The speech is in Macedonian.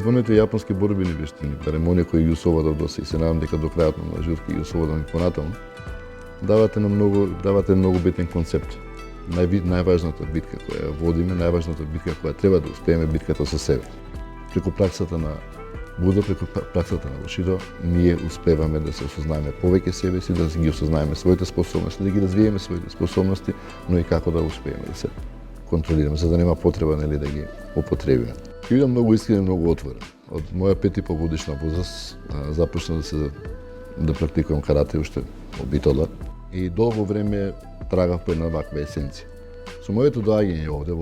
Таеквондото е јапонски борбени вештини, барем оние кои ги усвојуват до се и се надам дека до крајот на животот ги усвојуват и понатаму. Давате многу битен концепт. Најважната битка која водиме, најважната битка која треба да успееме, битката со себе. Преку праксата на Будо, преку праксата на Бушидо, ние успеваме да се осознаеме повеќе себе си, да ги осознаеме своите способности, да ги развиеме своите способности, но и како да успееме да се контролираме, за да нема потреба да ги употребиме. Ќе бидам многу искрен и многу отворен. Од моја 5,5 годишна возраст започна да практикувам карате уште во Битола и долго време трагав по една ваква есенција. Со моето доаѓање овде во